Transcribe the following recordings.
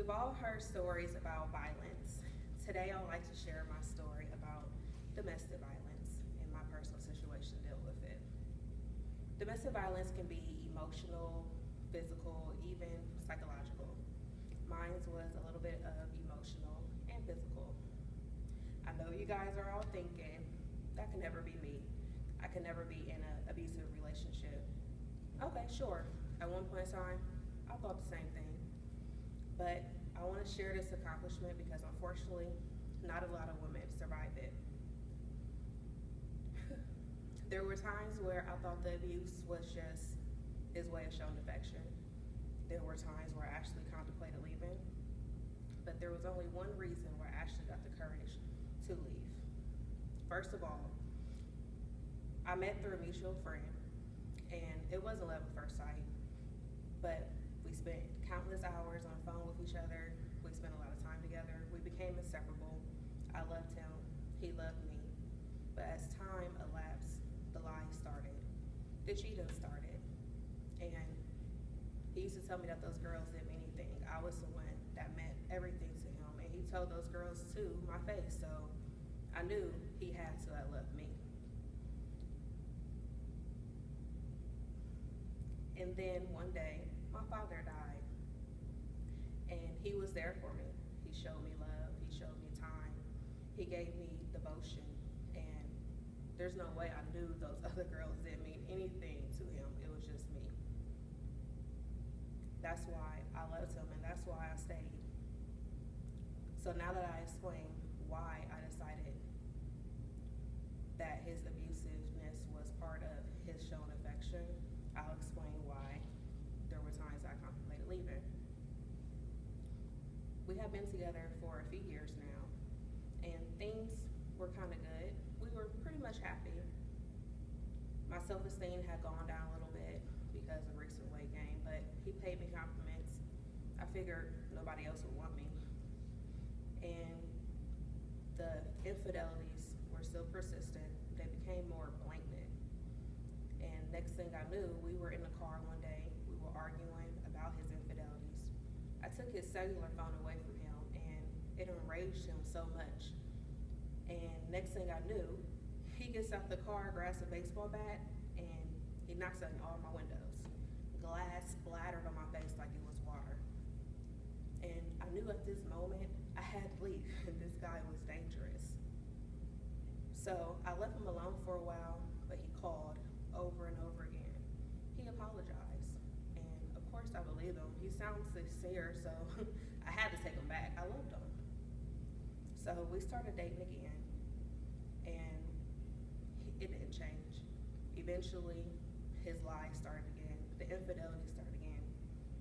We've all heard stories about violence. Today, I would like to share my story about domestic violence and my personal situation to deal with it. Domestic violence can be emotional, physical, even psychological. Mine was a little bit of emotional and physical. I know you guys are all thinking, that can never be me. I can never be in an abusive relationship. Okay, sure. At one point in time, I thought the same thing. But I want to share this accomplishment because unfortunately, not a lot of women survive it. There were times where I thought the abuse was just his way of showing affection. There were times where I actually contemplated leaving, but there was only one reason where I actually got the courage to leave. First of all, I met through a mutual friend, and it wasn't love at first sight, but we spent countless hours on the phone with each other. We spent a lot of time together. We became inseparable. I loved him. He loved me. But as time elapsed, the lies started. The cheating started. And he used to tell me that those girls didn't mean anything. I was the one that meant everything to him. And he told those girls to my face. So I knew he had to have loved me. And then one day, my father died. And he was there for me. He showed me love. He showed me time. He gave me devotion. And there's no way I knew those other girls didn't mean anything to him. It was just me. That's why I loved him, and that's why I stayed. So now that I explained why I decided that his abusiveness was part of his shown affection, I'll explain why there were times I contemplated leaving. We have been together for a few years now, and things were kind of good. We were pretty much happy. My self-esteem had gone down a little bit because of recent weight gain, but he paid me compliments. I figured nobody else would want me. And the infidelities were still persistent. They became more blatant. And next thing I knew, we were in the car one day. We were arguing about his infidelities. I took his cellular phone away from him, and it enraged him so much. And next thing I knew, he gets out the car, grabs a baseball bat, and he knocks out all my windows. Glass splattered on my face like it was water. And I knew at this moment I had to leave, and this guy was dangerous. So I left him alone for a while, but he called over and over again. He apologized, and of course I believed him. He sounds sincere, so I had to take him back. I loved him. So we started dating again, and it didn't change. Eventually, his lies started again, the infidelity started again,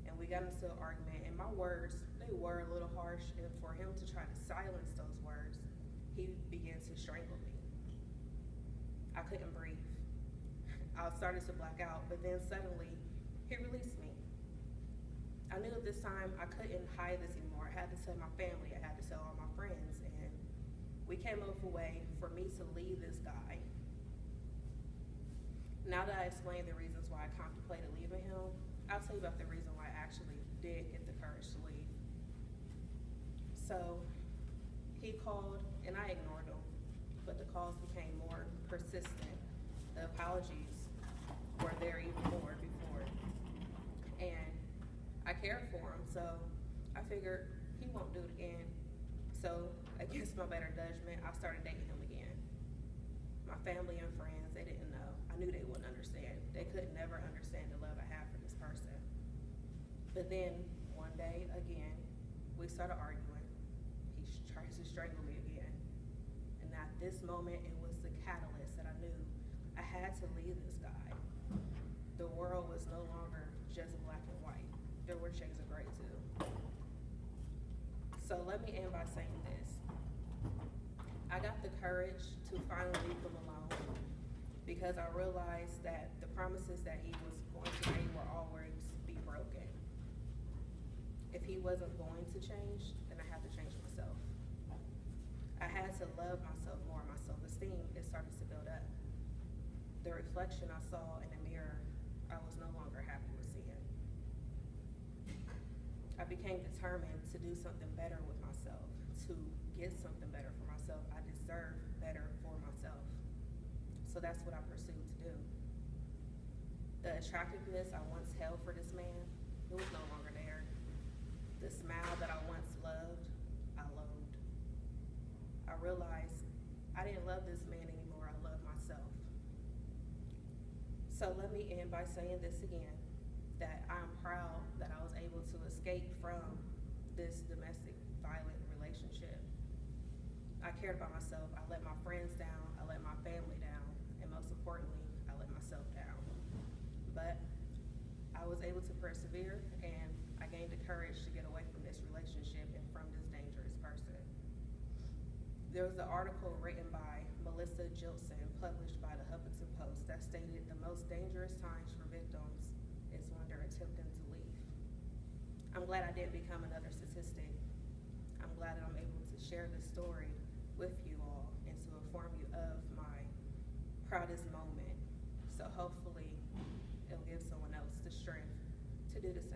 and we got into an argument, and my words, they were a little harsh, and for him to try to silence those words, he began to strangle me. I couldn't breathe. I started to black out, but then suddenly, he released me. I knew at this time I couldn't hide this anymore. I had to tell my family, I had to tell all my friends, and we came up with a way for me to leave this guy. Now that I explained the reasons why I contemplated leaving him, I'll tell you about the reason why I actually did get the courage to leave. So he called, and I ignored him, but the calls became more persistent. The apologies were there even more before. And I cared for him, so I figured he won't do it again. So against my better judgment, I started dating him again. My family and friends, they didn't know. I knew they wouldn't understand. They could never understand the love I have for this person. But then one day again, we started arguing. He tries to strangle me again. And at this moment, it was the catalyst that I knew I had to leave this guy. The world was no longer just black and white. There were shades of gray too. So let me end by saying this. I got the courage to finally leave him alone because I realized that the promises that he was going to make were always be broken. If he wasn't going to change, then I had to change myself. I had to love myself more. My self-esteem, it started to build up. The reflection I saw in the mirror, I was no longer happy with seeing. I became determined to do something better with myself, to get something better for myself. I deserve better for myself. So that's what I pursued to do. The attractiveness I once held for this man, it was no longer there. The smile that I once loved, I loathed. I realized I didn't love this man anymore, I loved myself. So let me end by saying this again, that I'm proud that I was able to escape from this domestic violent relationship. I cared about myself, I let my friends down, I let my family down, and most importantly, I let myself down. But I was able to persevere, and I gained the courage to get away from this relationship and from this dangerous person. There was an article written by Melissa Jilson, published by the Huffington Post, that stated the most dangerous times for victims is when they're attempting to leave. I'm glad I didn't become another statistic. I'm glad that I'm able to share this story with you all and to inform you of my proudest moment. So hopefully it'll give someone else the strength to do the same.